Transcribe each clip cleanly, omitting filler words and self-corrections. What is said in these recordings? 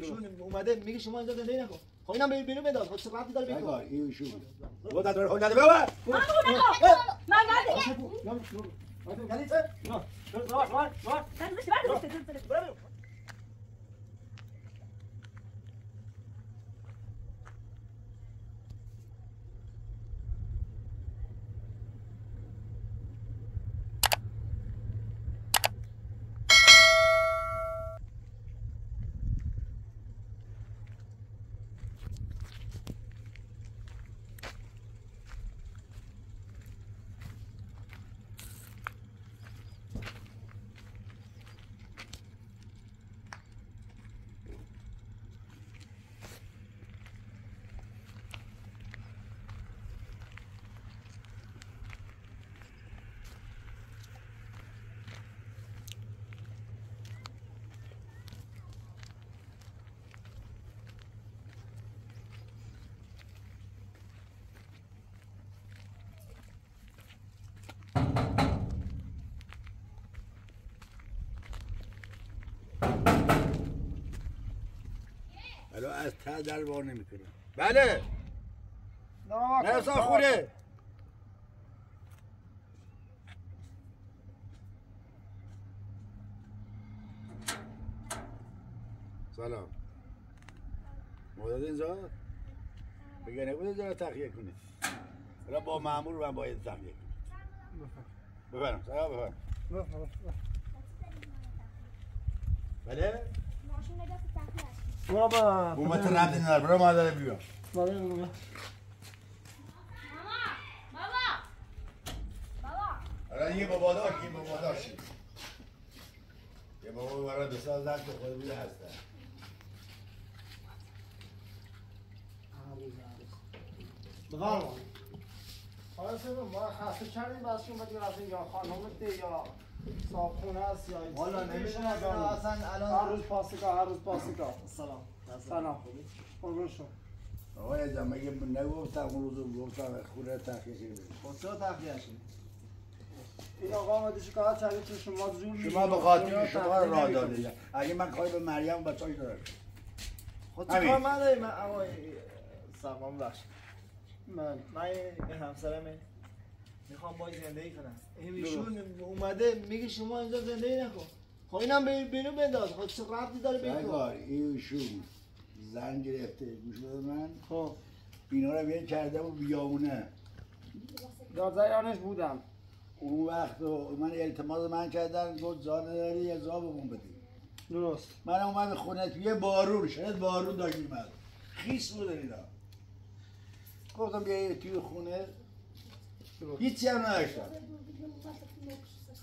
ایشون اومده میگه شما اینجا زندگی نکن. خب اینم بیرون بنداز. خب چه ربطی داره بیرون؟ نگار ایشون. خودت داره خود نده بابا. من نده. خلیفه. نه. راح. الان از ته در بار نمیکنه. بله. نه خوره. سلام. مدت اینجا؟ بگه نبود اینجا تخلیه کنید. حالا با مأمور من باید تخلیه کنید. بفرم. سلام بفرم. بله؟ ماشین نجات تخلیه. بابا اومد رد نداره برو مادر بیا. بابا حالا یه بابا داشت یه بابا داشت. یه بابا برای بسازن که خود بوده هستن. بفرما. حالا سبب ما خسته کردیم بس که اومدیم رفتیم یا خانومت یا صابخونه است یا والا نمیشه اصلا الان هر روز پاسگاه سلام قربون شما آقای جان مگه نگفتم اون روز گفتم خونه تخلیه کنید. خب چرا تخلیه کنید؟ این آقا آمده شکایت کرده که شما زور شما به خاطر شما رو راه داده. اگه من کاری به مریم بچه‌اش دارم. خود چیکار من داریم؟ من اما سلام بخش من این همسرمه میخوام باید زندگی کنم. ایشون اومده میگه شما اینجا زندگی نکن. خب اینم بیرون بنداز. خب چه ربطی داره بیرون؟ نگار ایشون زن گرفته گوش بده من. خب اینا رو بیان کرده و بیامونه دادزایانش بودم. اون وقت من التماس من کردن گفت جا نداری یه جا بمون بدی. درست. من اومد خونه توی بارون شاید بارون داشت میمد خیس بود اینا. گفتم بیا توی خونه هیچی هم نداشتم.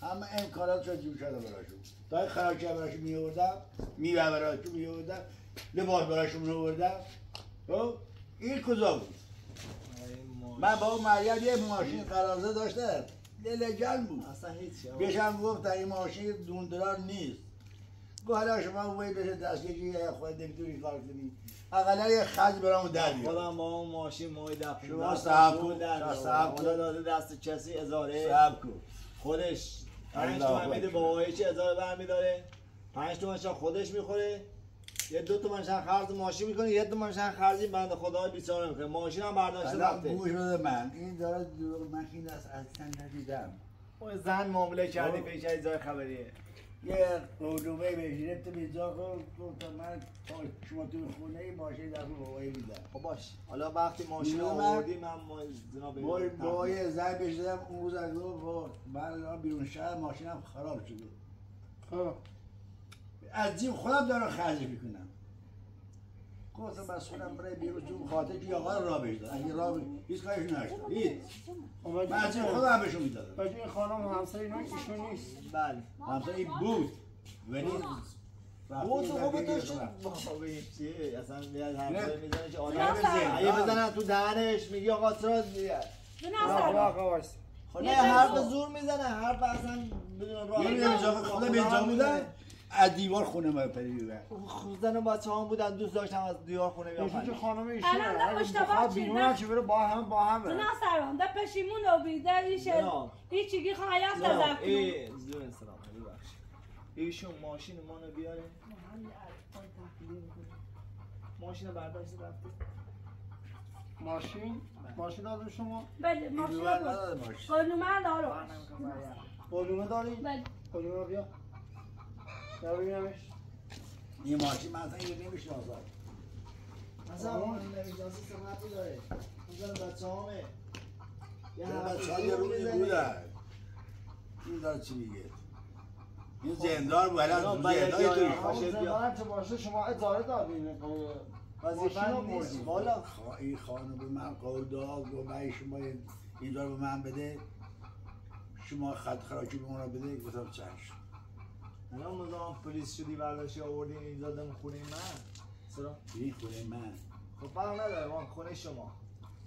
همه امکانات رو جور شده براشون. تا خراجی براشون میوردم میوه براشون میوردم لباس براشون میوردم. خب این کجا بود؟ من با مریم یه ماشین قرازه داشتم لجن بود اصلا هیچی. بهشم گفتم این ماشین $2 نیست. گفت حالا شما باید بشه دستگیری خود نمیتونی کار کنی. اقلا یه خرج برامون در بیار. خودم با اون ماشین ماهی دفعه شما صاحب کن خدا داده دست کسی هزاره. صاحب کن خودش 5 تومن میده بابایی چه هزار برمیداره. 5 تومنش خودش میخوره. یه 2 تومنش خرج ماشین میکنه. 1 تومنش خرجی بنده خدای بیچاره میکنه. ماشین هم برداشته رفته. گوش بده من این داره دروغ من این اصلا ندیدم. اون زن معامله کردی پیش از جای خبریه. یه قلوبه بهش گرفت اینجا گفت من شما تو خونه ماشین دفعه بابایی میدم. خب باش حالا وقتی ماشین آوردی من جناب با یه زن بهش دادم اون روز از گفت من بیرون شهر ماشینم خراب شده. خب از جیب خودم دارم خرج میکنم. گفتم بس خودم برای بیرون تو خاطر که آقا راه بهش دادم. اگه راه هیچ کارش نشد. هیچ. من از جیب خودم بهشون میدادم. باشه این خانم همسر اینا ایشون نیست. بله. همسر بود. ولی بود تو خوبه تو شد. بابا این چیه؟ اصلا میاد حرفای میزنه که آدم اگه بزنن تو دهنش میگی آقا چرا خب نه حرف زور میزنه حرف اصلا بدون راه. یه خودم به اینجا بودم. از دیوار خونه ما پریدن. زن و بچه‌هام بودن دوست داشتم از دیوار خونه بیام. که خانم ایشونه. الان اشتباه بیرون چه بره با هم. نه سلام ده پشیمون و بیده هیچ چیزی خواهیت نزد. ای زور سلام ببخشید. ایشون ماشین منو بیاره. ماشین برداشت رفتی؟ ماشین دادم شما؟ بله ماشین دادم قانومه دارم قانومه داری؟ بله قانومه بیا ببینمش این ماشین مثلا یه نمیشناسم مثلا اون نمیشناسی سمتی داره مثلا بچه همه یه بچه ها یه روزی بودن این داره چی میگه این زندان بود الان تو زندان توی زندان چه باشه شما اجاره دادین وظیفه نیست والا این خانم به من قول داد و برای شما این دار به من بده شما خط خراجی به من بده گفتم چشم الان مزام پلیس شدی برداشتی آوردی اینجا دم خونه من چرا؟ این خونه من خب فرق نداره ما خونه شما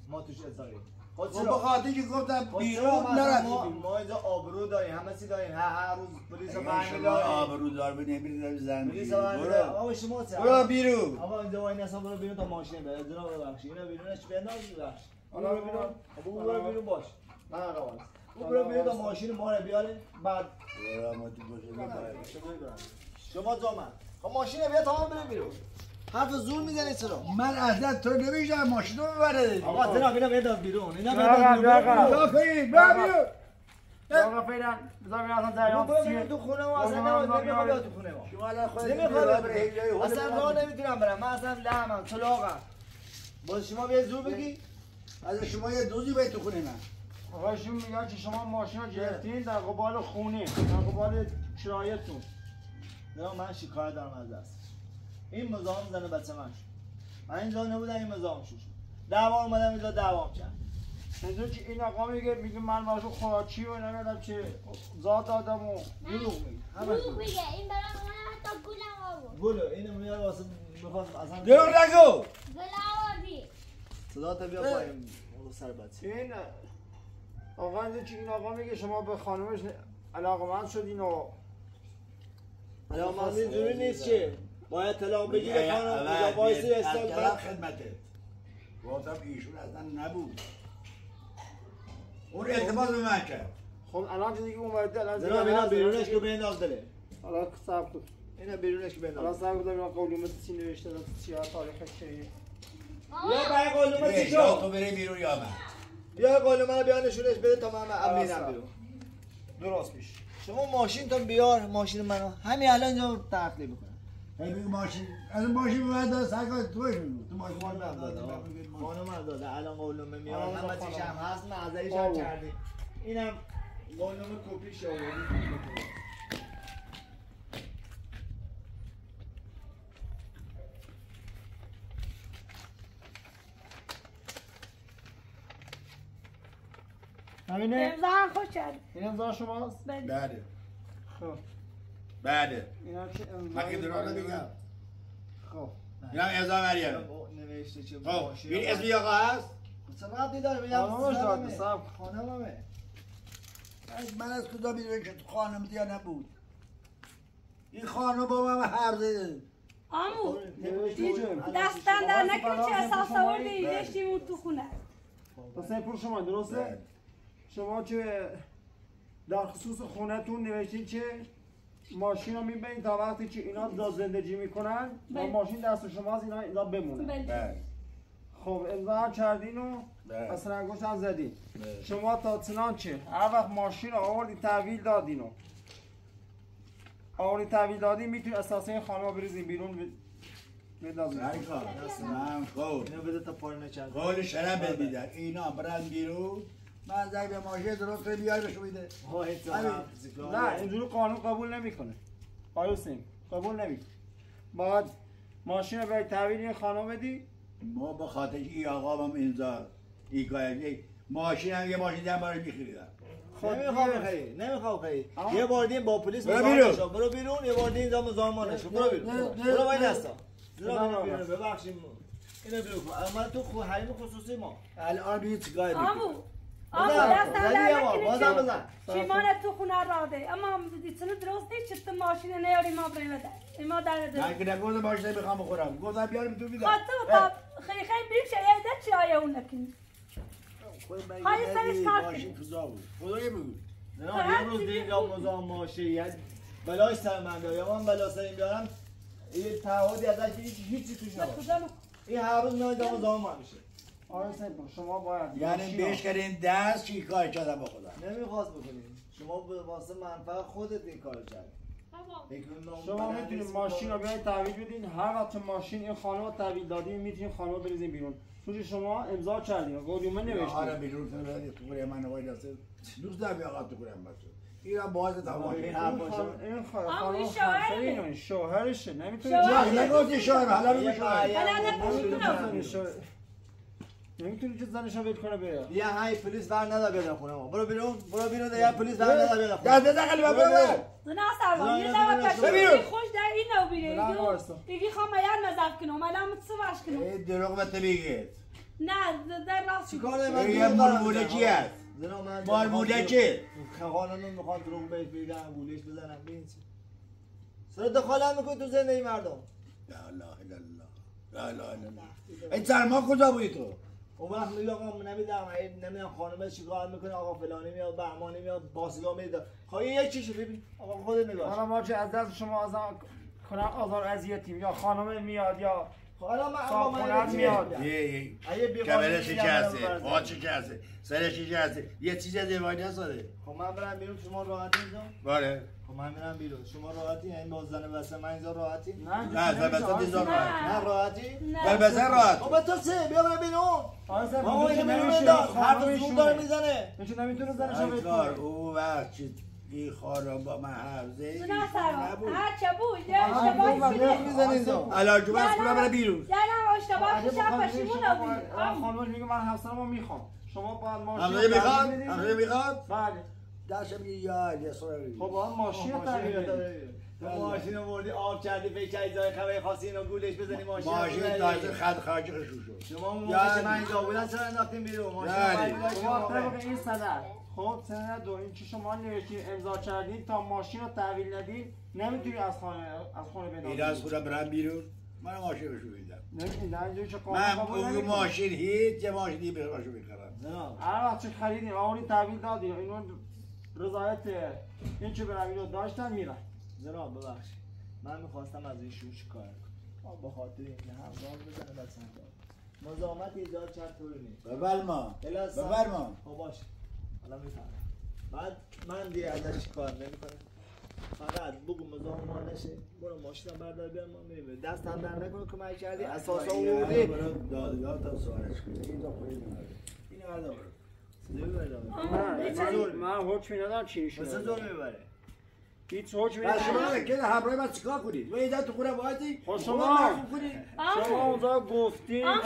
ما توش اجاره خب به خاطر که گفتم بیرون نرفتیم ما اینجا آبرو داریم همه چی داریم هر روز پلیس برمی داریم آبرو دار به نمیریم زن پلیس برمی داریم آقا شما چه؟ برو بیرون آقا اینجا وای نسا برو بیرون تا ماشین بره جناب ببخشید اینا بیرونش بنداز ببخش حالا برو بیرون ابو برو بیرون باش من آقا برو بیرون تا ماشین ما رو بیاره بعد شما جامن خب ماشین بیا تا من بریم بیرون حرف زور میزنی چرا؟ من اصلا تو نمیشم ماشین رو ببره آقا جناب اینا بنداز بیرون اینا بنداز بیرون آقا فرید برو بیرون آقا فعلا بذار ببینم اصلا جریان چیه تو خونه ما اصلا نمیخوام بیاد تو خونه ما شما الان خودت نمیخوام اصلا راه نمیتونم برم من اصلا لحمم چلاقم باز شما بیا زور بگی از شما یه دوزی باید تو خونه من آقایشون میگن که شما ماشین رو گرفتین در قبال خونه در قبال شرایطتون نه من شکایت دارم از دست این مزاحم زن بچه من شد من اینجا نبودم این مزاحم شد دعوا اومدم اینجا دعوام کرد اینجا که این آقا میگه من باشو خوراچی و نمیدونم چه ذات دادم و دروغ میگه دروغ میگه این برای من حتی گلم آورد گلو اینو میاد واسه میخواست اصلا دروغ نگو گل آوردی صدا تا بیا پایین سر بچه این آقا اینجا که این آقا میگه شما به خانمش علاقمند شدین و علاقمند اینجوری نیست که باید طلاق بگیره خانم اینجا وایسی استاد بعد خدمتت گفتم ایشون اصلا نبود اون اعتماد به من کرد خب الان چیزی که اومده الان جناب اینا بیرونش که بنداز داره حالا صبر کن اینا بیرونش که الان بنداز صبر کن ببینم قولومت چی نوشته داد چی تاریخش چیه یا برای قولومه چی یا شد تو بری بیرون یا من بیا قولومه رو بیا نشونش بده تا من میرم بیرون درست میشه شما ماشین تا بیار ماشین منو همین الان اینجا تخلیه بکنم بگو ماشین از ماشین به من داد سرکار توش بگو تو ماشین خانم من داد خانم داده الان قولومه میاد همه چیش هم هست معذریش هم کردی اینم قولومه کپیش آوردی همینه امضا خوش کرد این امضا شماست بله خب بله اینا چه امضا من که درست نمیگم خب اینم امضا مریم نوشته چه خب ماشین این اسم آقا هست چه ربطی داره میگم خانمش داد صاحب خانممه من از کجا میدونم که تو خانم یا نبود این خانم با من حرف زده آمو دستن در نکنه چه احساس آوردی داشتیم تو خونه حسین پور شما درسته؟ شما که در خصوص خونتون نوشتین که ماشین رو میبینید تا وقتی که اینا زندگی میکنن و ماشین دست شماست اینا بمونه خب امضا هم کردین و اصلا انگشت هم زدین شما تا چنانچه هر وقت ماشین رو آوردی تحویل دادین و آوردی تحویل دادین میتونی اساسه این خانه رو بریزین بیرون بدازین من قول اینو بده تا پایین چند قول شرم بدیدن اینا برن بیرون من زنگ به ماشین درست کنی بیای بشو میده نه اینجوری قانون قبول نمیکنه آقای حسین قبول نمیکنه باید ماشین رو باید تحویل این خانم بدی ما به خاطر این آقا هم اینجا یک ماشین هم یه ماشین هم برای میخریدم نمیخوام بخری نمیخوام بخری یه بار دیم با پلیس برو بیرون یه بار دیم اینجا مزاحم نشو برو بیرون برو وای دستا ببخشید اینو بیرون من تو خو حریم خصوصی ما الان ببین چیکار آمو دست در بازم بزن شیمان تو خونه راده اما دیتونه درست نیست چه ماشین نیاری ما بریم بده ما در ده من که نگفتم ماشین میخوام بخورم گفتم بیارم تو میدم خاطر تا خیلی بیش یه چی آیا اون نکنی های سرش کار ماشین کجا بود خدایی بگو نه یه روز دیگه مزاحم ماشین بلاش سر من یا من بلا سر این بیارم یه تعهدی ازش هیچی توش نباشه این هر روز میاد دام زام میشه. آقای سیپور شما باید یعنی بهش کردین دست چی کار کردم با خودم نمیخواست بکنیم. شما به واسه منفعت خودت این کار کردی. شما میتونید ماشین رو بیاید تحویل بدین. هر وقت ماشین این خانم رو تحویل دادین میتونید خانم رو بریزین بیرون. چون شما امضا کردین، قولیومه نوشتین. آره بیرون کنید تو کوره من وای دست. دوست دارم یا تو کوره من. اینا باز تمام این خانم شوهرشه نمیتونی نگفتی شوهر حالا نمیتونی که زنشو ول کنه بره. یه های پلیس بر ندا بیاد خونه ما. برو بیرون یه پلیس بر ندا بیاد. دست دقیقاً برو. نه سروان یه دفعه پشت خوش در اینو بیره. دیگه خواهم یاد مزاف کنم. الان متصوش کنم. ای دروغ بده میگه. نه در راست. چیکار من یه مولوله کی است؟ مولوله کی؟ خانم میخواد دروغ بهش بگم گولش بزنم ببین چی. سر دخالت میکنی تو زندگی مردم. لا اله الا الله. لا اله الا الله. این سرما کجا بودی تو؟ اون وقت میگه آقا نمیدونم خانم چیکار میکنه آقا فلانی میاد بهمانی میاد باسیگا میاد. خب یه چیشو ببین آقا خودت نگاه. حالا ما چه از دست شما آزار اذیتیم یا خانم میاد یا حالا من میاد. کمرش شکسته، پاش شکسته، سرش شکسته. یه چیز دیوانه هسته. خب من برم بیرون شما راحتی اینجا؟ بله. خب من میرم بیرون. شما راحتی؟ یعنی با زن واسه من اینجا راحتی؟ نه زن واسه اینجا راحت. نه راحتی؟ بل بزن راحت. خب تو سه بیا برم بیرون. ما اینو نمیشه. هر روز زوم داره میزنه. میشه نمیتونه زنشو ول کنه. او وقت این خانم با من حرزه نه سروان هر چه بود یه اشتباهی میزنید الان جو بس کنم برای بیرون یعنی اشتباهی شب پشیمون آبی خانم میگه من همسرمو میخوام شما باید ماشین همه میخواد بله داشتم میگه یا سوری خب باید ماشین رو تغییر تو ماشین رو بردی آب کردی فکر کردی جای خبری خواستی اینو گولش بزنی ماشین داشت خط خارجی شد شما موقعی من اینجا بودن چرا انداختین بیرون ماشین شما طبق این سند خب سند دو این که شما نوشتین امضا کردین تا ماشین رو تحویل ندین نمیتونی از خونه بنازید این از خونه برم بیرون من ماشین بشو بیدم من اون ماشین هیچ یه ماشینی بشو میخرم هر وقت چه خریدیم اونی تحویل دادیم اینو رضایت این چه برم اینو داشتن میرن جناب ببخشید من میخواستم از این شور چیکار کنم با خاطر اینکه همزاد بزنه بس مزاحمت ایجاد کرد طوری نیست بفرما خب باشه حالا میفهمم بعد من دیگه ازش چیکار نمیکنم فقط بگو مزاحم نشه برو ماشینم بردار بیار ما میریم دست هم در نکنه کمک کردی اساسا آوردی دادگاه تا سوالش کنه این تا پایین این هردم من حکمی ندارم چی نشونه مثل زور میبره هیچ حکمی ندارم که همراه من چیکار کنید و اینجا تو خونه باید شما اونجا گفتید امو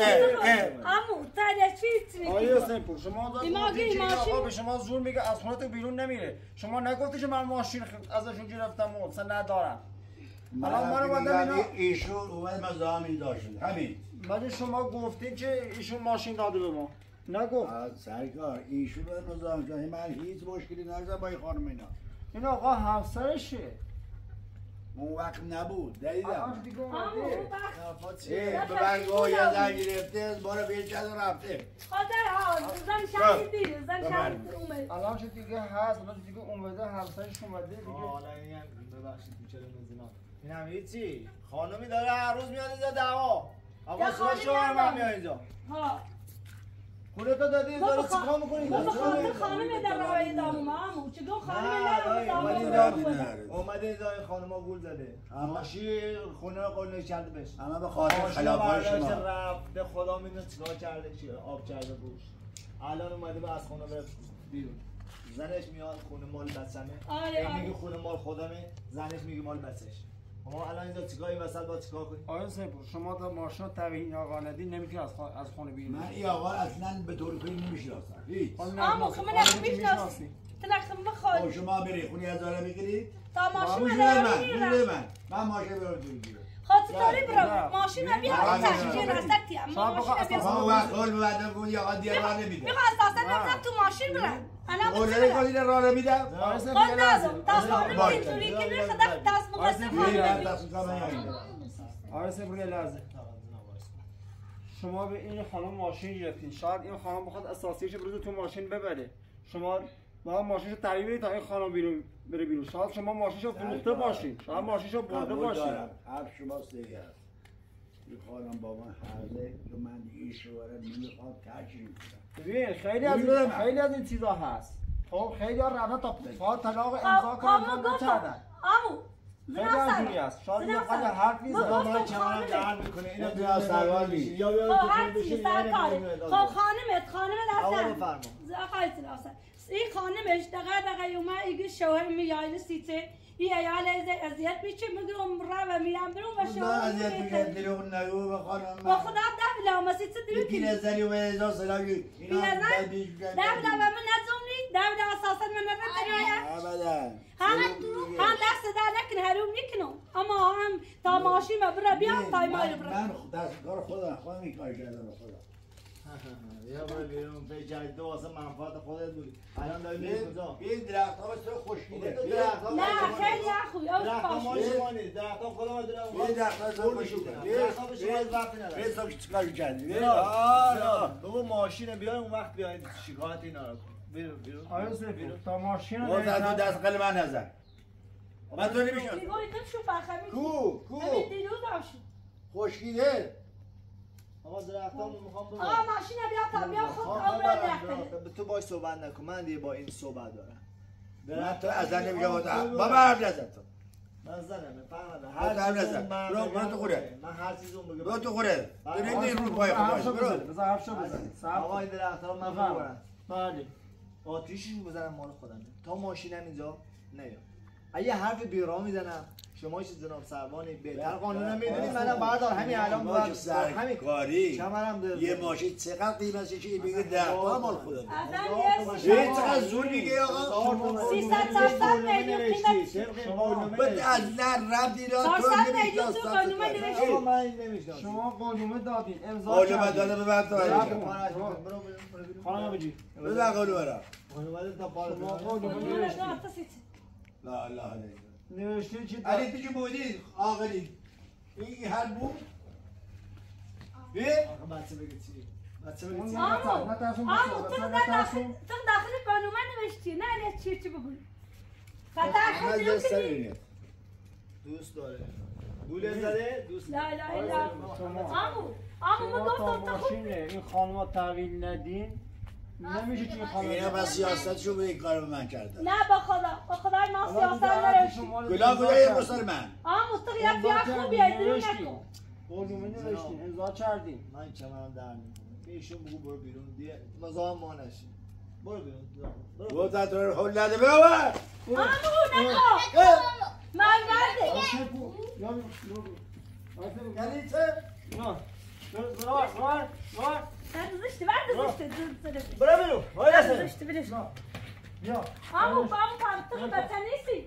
تا چی آیا سنپور شما اونجا گفتید که آقا به شما زور میگه از خونه تو بیرون نمیره شما نگفتی که من ماشین ازشون گرفتم و اصلا ندارم الان من رو ایشون اومد مزاحمی داشت همین مگه شما گفتید که ایشون ماشین داده به ما نگفت سرکار ایشون رو مزاحم کرد من هیچ مشکلی نداشتم با این خانم اینا این آقا همسرشه اون وقت نبود دیدم به برگاه یه زن گرفته بارا بیل کرد و رفته خاطر زن شهیدی زن شهید اومد الان چه دیگه هست الان دیگه اومده همسرش اومده دیگه حالا این هم ببخشید تو چرا نزینا این هم هیچی خانمی داره هر روز میاد اینجا دعوا آقا سوال شما من میاد اینجا خونه تو دادی داره چیکار میکنی؟ خانم در راه دامو چگاه خانم اومده اینجا این خانم ها گول زده ماشی خونه رو قلنش کرده بهش اما به خاطر خلافای شما رفته خدا میدونه چیکار کرده چی آب کرده روش الان اومده به از خونه بره بیرون زنش میاد خونه مال بچمه میگه خونه مال خودمه زنش میگه مال بچش ما الان اینجا چیکار این وسط با چیکار کنیم آقا سپور شما تا ماشین تبیین آقا ندی نمیتونی از خونه بیرون من این آقا اصلا به طور کلی نمیشناسم هیچ اما خب من نمیشناسی تلخم بخواد شما بری خونی هزاره میگیرید تا ماشین من ماشین برام میگیرم خاطر داری برام ماشین بیا تشکیل راستی اما ماشین بیا ما وقت هول بعدم گفت یا دیگه راه نمیده میخوام اساسا نمیذارم تو ماشین برم الان اون کلی راه نمیدم خود نازم تصمیم اینطوری که نخدم آره سپور یه لحظه شما به این خانم ماشین گرفتین شاید این خانم بخواد اساسیش بروز تو ماشین ببره شما با ماشینشو تحویل بدید تا این خانم بیرون بره بیرون شاید شما ماشینشو فروخته باشین شاید ماشینشو برده باشین حرف شما صحیح است میخوام با من حرزه که من این شوهر نمیخوام ترجیح کنم. ببین خیلی از این چیزا هست. خب خیلی ها رفتن تا طلاق امضا کنن نکردن. خیلی اینجوری هست. شاید یه خیلی حرف نیست. من چمنم درد میکنه. اینا بیا سروال بی. یا بیا هر چیز سرکاره. خب خانمت آقا بفرما. آقای سلاسه. این خانمش دقیقه اومد ایگه شوهر میایل سیته. این ایال اذیت میشه میگم را و میرم برون و شوهر اذیت میشه دروغ نگو به خانم. با خدا دبلا ما سیت دروغ. پیرزنی و هزار سلامی. دبلا و من نزومی دبلا اساسا من نمیتونم. ابدا. هم دست در نکن هرو میکنم اما هم تا ماشین ما برا بیام تا ما رو برا. من دستگار خودم این کار کردم به خدا. یا برو بیرون به جای دو واسه منفعت خودت بودی. الان داری میری کجا؟ این درخت‌ها واسه خشکیده. نه خیلی خوبه. درخت‌ها ما شما نیست. درخت‌ها خودم دارم. این درخت‌ها واسه خشکیده. درخت‌ها به شما وقتی نداره. رضا چیکار کردی؟ بگو ماشین بیار اون وقت بیاید شکایت اینا رو کن. بیرون. آیا سفیر تا ماشین رو دست قل من نزن. من تو نمیشم. دیگه شو فخر می‌کنی. کو همین دیروز داشت. خشکیده. آقا درختامو میخوام ببرم. آقا ماشین بیا تا بیا خود عمر درخت. به تو باش صحبت نکن. من دیگه با این صحبت دارم. من تو ازن نمیگم بابا حرف نزن تو. من زنم فهمیدم. هر نزن. برو تو خوره. من هر چیزو میگم. برو تو خوره. تو نمیدی رو پای خودش. برو. بذار حرفشو بزن. آقا این درخت‌ها من ببرم. بله. آتیشش بزنم مال خودم. تا ماشینم اینجا نیا. اگه حرف بیرا میزنم شما چه جناب سروانی بهتر قانونا میدونید منم بردار همین الان باید همین کاری کمرم در یه ماشین چقدر قیمتشه که میگه 10 تا مال خودم اصلا این چقدر زور میگه آقا 300 میلیون قیمت بعد از نه رفت ایران تو 400 میلیون تو قانون نوشتی آقا من نمیشناسم شما قانون دادین امضا قانون داده به بعد تو خانم بجی بزن قانون برا قانون تا بالا شما قانون نوشتی لا الله علیه نوشتی چی علی تو که بودی عاقلی این هر بود آقا بچه بگه چی بچه بگه چی تو داخل قانون نوشتی نه نه چی بگوی فتح خود رو کنی دوست داره گوله زده دوست لا لا لا آمو ما گفتم تو خوب این خانوما تحویل ندین نمیشه چی خانم اینا بس سیاستشو به این کار من کردن نه با خدا ما سیاست نداشتیم گلا یه بسر من تو یه پیار خوبیه درون نکن قانون نوشتین امضا کردین من چمنم در میکنم ایشون بگو برو بیرون دیگه مزاحم ما نشین برو بیرون برو تا تو رو حل نده بابا نکن من برده یعنی چه؟ نه برداشته برو بیرون برداشته بیا آمو تو بچه نیستی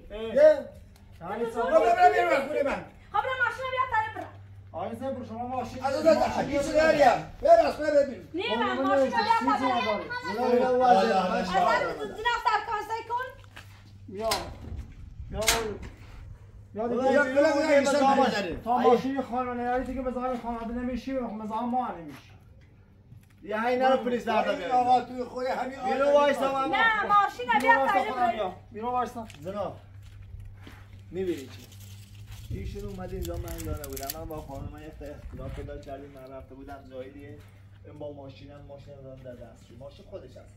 برو بیرون من خب ماشین بیا تاره برا آقای سفیر شما ماشین از اون حدیث داریم برس ببین نه من ماشین بیا تاره از زنا سرکاسای کن بیا تا ماشین خانه نیاری دیگه بزاقی خانه نمیشی مزاقی ما نمیشی یه اینا رو پلیس دردا بیارید آقا توی خوی همین بیرون وایسا نه ماشین بیا تاره بیرون وایسا جناب میبینی چی ایشون اومد اینجا من اینجا نبودم من با خانم من اختلاف پیدا کردیم من رفته بودم جای دیگه این با ماشینم دادم در دستشو ماشین خودش هست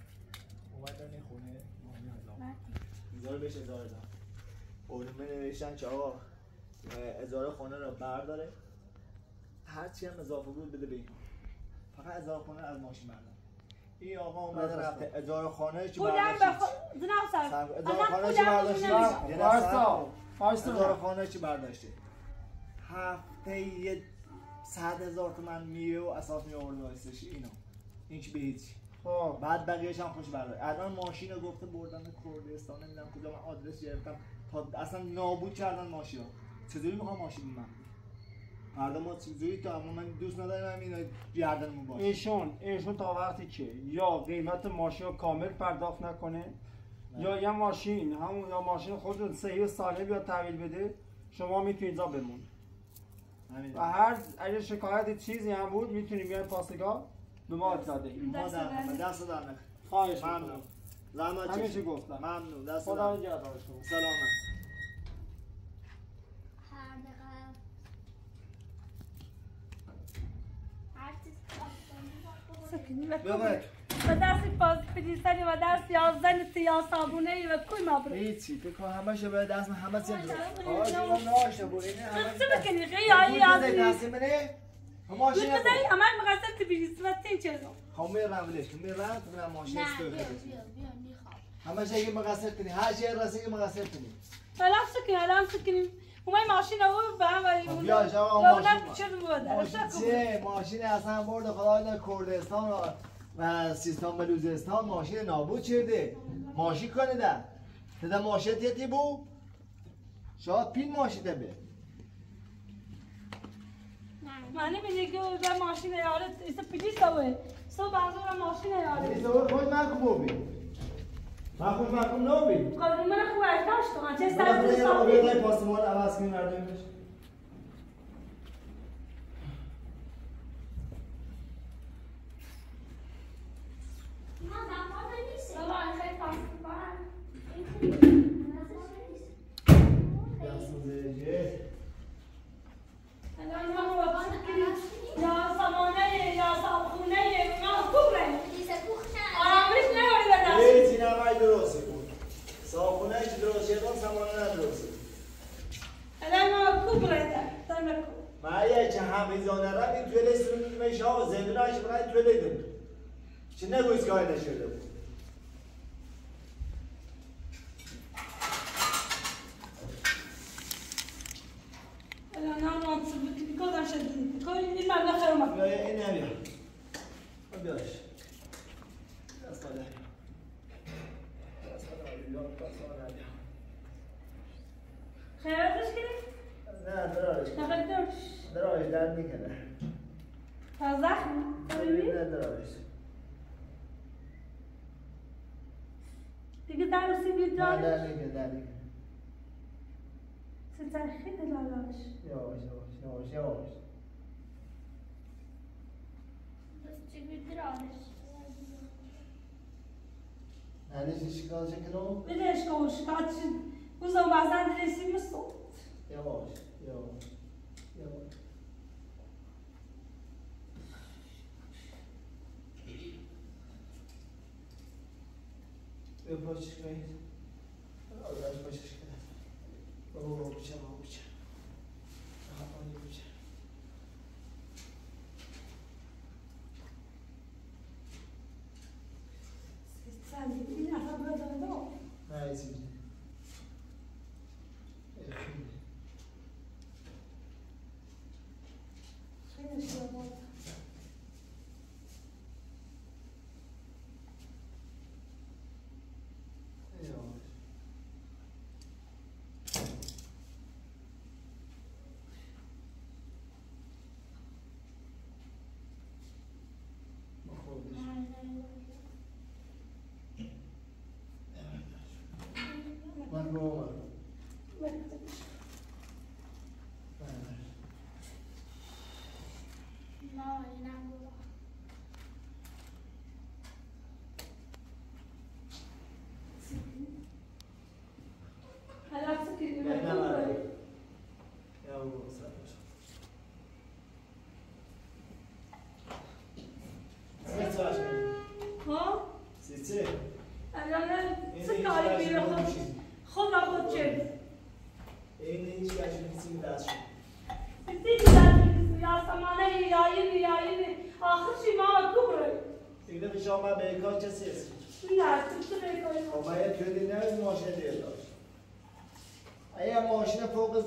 اومدن این خونه اینجا بهش اجاره دادم علومه نوشتن که آقا اجاره خانه رو برداره هرچی هم اضافه بود بده به این فقط اجاره خانه از ماشین بردار این آقا اومده رفته اجاره خانه چی برداشته اجاره خانه چی برداشته اجاره خانه چی برداشته هفته یه 100,000 تومان میوه و اساس میآورد واسش اینا این چی به هیچ خب بعد بقیه‌اش هم خوش برداشت الان ماشین رو گفته بردن کردستان نمیدونم کجا من آدرس گرفتم تا اصلا نابود کردن ماشین چطوری میخوام ماشین من فردا ما چجوری تا اما من دوست ندارم اینا گردنمون باشه ایشون تا وقتی که یا قیمت ماشین رو کامل پرداخت نکنه یا یه ماشین همون یا ماشین خودتون صحیح و سالم یا تحویل بده شما میتونید اینجا بمونید و هر اگه شکایت چیزی هم بود میتونیم بیاین پاسگاه به ما اطلاع دهید دست در نخ خواهش ممنون زحمت همیشه گفتم ممنون دست خدا نگهدار شما سلامت سکنی و ببرد و دستی پاس پلیسری و دست یا زنت یا صابونه و کوی ما برو هیچی تو که همه شبه دست من همه چیم آج اینو ناشه بود اینه همه چه بکنی خیلی آزی دستی منه ماشین بود بزنی همه مقصد تبیلیس و تین چرا خب میرم بلیش که میرم تو برم ماشین نه استوی بیا خیلی میخوام همه شایی که مقصد کنی هر شایی رسی که مقصد کنی حالا سکنیم اومای ماشین او به هم ولی بیا جا اونم چه بوده ماشین ماشین اصلا برد خدا در کردستان و سیستان بلوزستان ماشین نابود شده ماشین کنه ده تدا ماشین تیتی بو شاید پین ماشین به معنی میگه که به ماشین یارت است پلیس اوه سو بازار ماشین یارت پلیس اوه خود محکوم بی محکوم نو بی قبل من خوب داشت چه سر سر سال پاسمان عوض کنیم مردم بشه چه نگویز که آینه شده بود الان آنچه بودی کدام شدی کاری این من نخرم بیا این نمیم بیاش دست ماله خیراتش کنی؟ نه درارش درارش درد میکنه تا زخم؟ نه درارش دیگه در و سیبی دارش؟ نه در میکنه خیلی لالاش یواش ندیشی شکال شکنو؟ بدهش که شکال شد بزن بازن درسی مستو یواش بیا پاشش کنید آدرش پاشش کنید بابا بچه این نفر بدن دو نه ایزی بیده خیلی شباد من گوه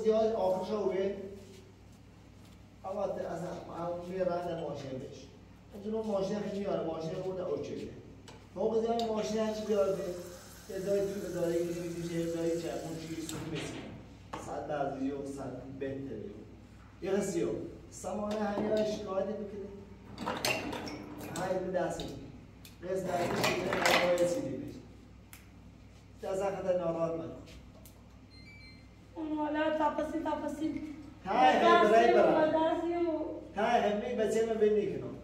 زیاد آخرش اوه اما از اون میرن ماشین بهش اونجا ماشین خیلی میاره ماشین خود اوکی فوق زیاد ماشین هرچی بیاره ازای تو اداره میشه ازای چرخون چیزی میشه 100% و 100 بهتره یه رسیو سامانه همین شکایت میکنه های به دست رس دستش میگه نمایه چیزی میشه دست خدا ناراحت من والا تفاصیل های همین بچه من بینی کنم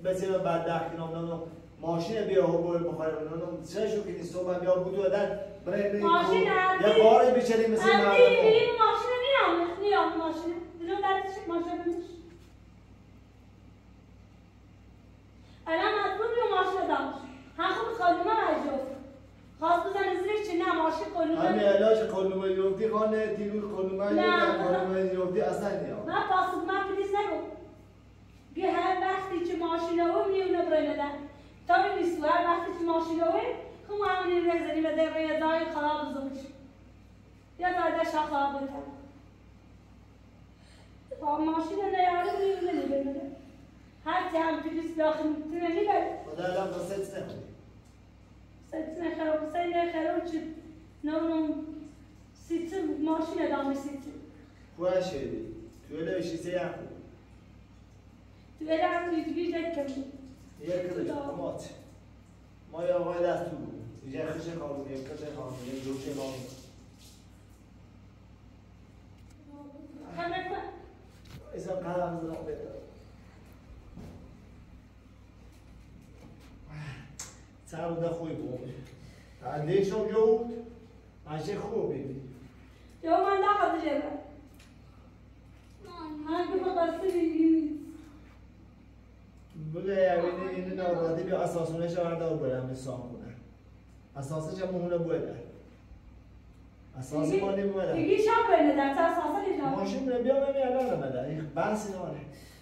بچه من بعد کنم نه ماشین بیا هو بخوره نه چه شو کنی صبح بیا بودو دادن برای ماشین یا باره بیچاری مثل من ماشین میام ماشین دیدم درش ماشین میش الان مطلوب یه ماشین داشت هم خود خانومه مجوف خواست بزن زیرش چه نه ماشین خانومه همین علاج خانومه یوفتی خانه تیرور خانومه یا خانومه یوفتی اصلا نیا من پاسد من پلیس نگو بیا هر وقتی که ماشین رو میونه برای بدن تا نیست هر وقتی که ماشین رو خب همونی رزنی به در روی دای خراب بزنش یا دایده شا خراب بزن با ماشین نیاره میونه نمیده هر چی هم پلیس داخل میتونه میبره خدا الان با ست نخوری ست نخراب ست نخراب چی نورم سیت ماشین دامی سیت خواه شدی توی لوشی سیاه خود تو ایره هم توی بیشتر کمی یه کلش مات ما یا آقای دست تو بود یه خش خانون یه کش خانون یه جوشه خانون خمه کن ایسا قدم زنم بهتر سر بوده خوی بود لیشون جود هشه خوب بیدی جو من داخل جبه من که مقصری بله این نوراتی بیا اساسونش ورده و برم نسان کنه اساسش هم مهونه بوده اساسی ما نمیده دیگه شب بینه در تا اساسا نیست ماشین بیا ببین الان نمیده این بحثی ناره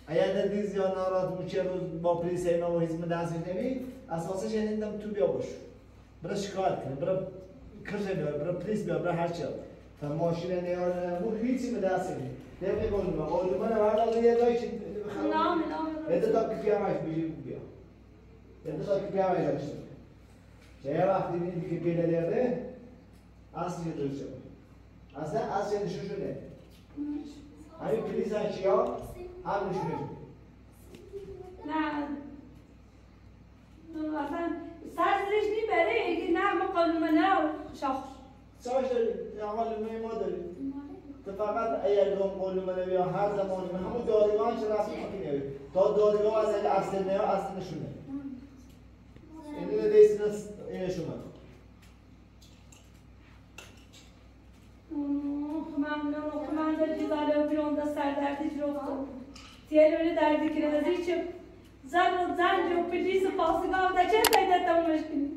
اگر دردی زیاد نارات بود چه روز با پلیس اینا و حزم دست نمی اساسش یعنی تو بیا باش برای شکایت کنه برای کرده بیار برای پلیس بیار برای هر چی تا ماشین نیار بود هیچی به دست نمی نمی کنیم قول من ورده یه جایی که نام Vete da que piar mais beijo com pior. Vete da que piar mais assim. Já é lá que pele dele, assim de tudo. Assim de chuchu né. Aí precisa aqui ó, abre o chuchu. نه اصلا سرزش میبره اگه نه ما قانون نه شاخ ساش اول ما داریم. فقط اگر دوم قانون بیا هر زمانی من همون دادگاه چه رسمی میکنه تا دادگاه از اصل نه اصل نشونه این دیسن این شما من در جزاله و بیرون دست سر دردی جلوفتم تیلوری دردی که نزدیک زن و زنج و پلیس و پاسگاه و چه پیدا تمومش کنی